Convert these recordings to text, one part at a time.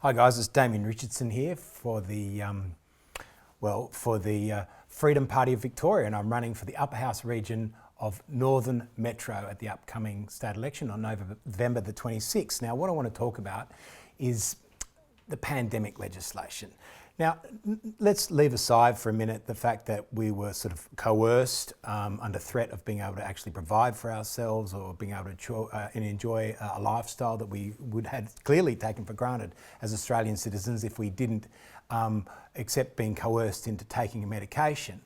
Hi guys, it's Damien Richardson here for the Freedom Party of Victoria, and I'm running for the Upper House region of Northern Metro at the upcoming state election on November the 26th. Now, what I want to talk about is the pandemic legislation. Now, let's leave aside for a minute the fact that we were sort of coerced under threat of being able to actually provide for ourselves or being able to enjoy a lifestyle that we would have clearly taken for granted as Australian citizens if we didn't accept being coerced into taking a medication.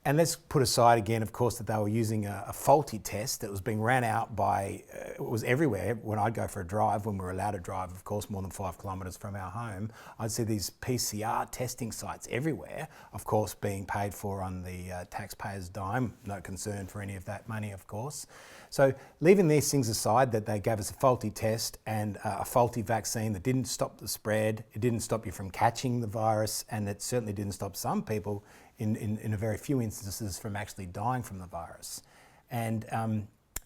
And let's put aside again, of course, that they were using a faulty test that was being ran out by, it was everywhere. When I'd go for a drive, when we were allowed to drive, of course, more than 5 kilometres from our home, I'd see these PCR testing sites everywhere, of course, being paid for on the taxpayer's dime. No concern for any of that money, of course. So leaving these things aside, that they gave us a faulty test and a faulty vaccine that didn't stop the spread, it didn't stop you from catching the virus, and it certainly didn't stop some people in a very few instances from actually dying from the virus. And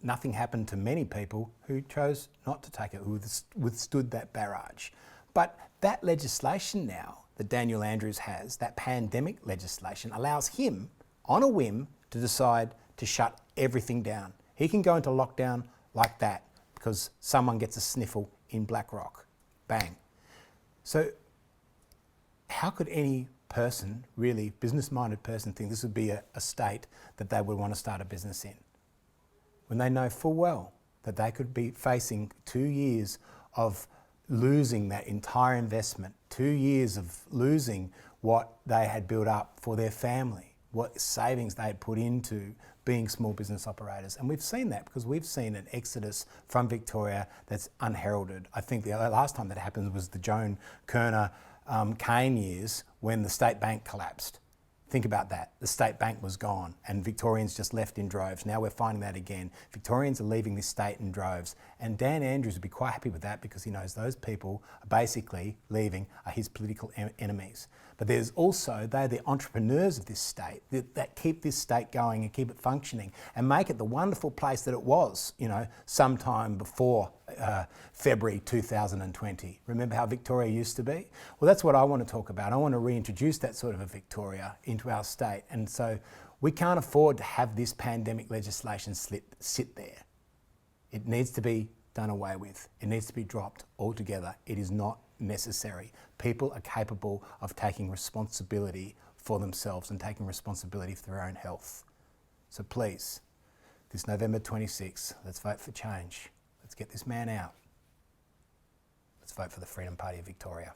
nothing happened to many people who chose not to take it, who withstood that barrage. But that legislation now that Daniel Andrews has, that pandemic legislation, allows him, on a whim, to decide to shut everything down. He can go into lockdown like that because someone gets a sniffle in Blackrock. Bang. So how could any person, really business-minded person, think this would be a state that they would want to start a business in, when they know full well that they could be facing 2 years of losing that entire investment, 2 years of losing what they had built up for their family, what savings they had put into being small business operators. And we've seen that because we've seen an exodus from Victoria that's unheralded. I think the last time that happened was the Joan Kirner Kane years when the state bank collapsed. Think about that. The state bank was gone and Victorians just left in droves. Now we're finding that again. Victorians are leaving this state in droves. And Dan Andrews would be quite happy with that because he knows those people are basically leaving are his political enemies. But there's also, they're the entrepreneurs of this state that keep this state going and keep it functioning and make it the wonderful place that it was, sometime before February 2020. Remember how Victoria used to be? Well, that's what I want to talk about. I want to reintroduce that sort of a Victoria into our state. And so we can't afford to have this pandemic legislation sit there. It needs to be done away with. It needs to be dropped altogether. It is not necessary. People are capable of taking responsibility for themselves and taking responsibility for their own health. So please, this November 26th, let's vote for change. Let's get this man out. Let's vote for the Freedom Party of Victoria.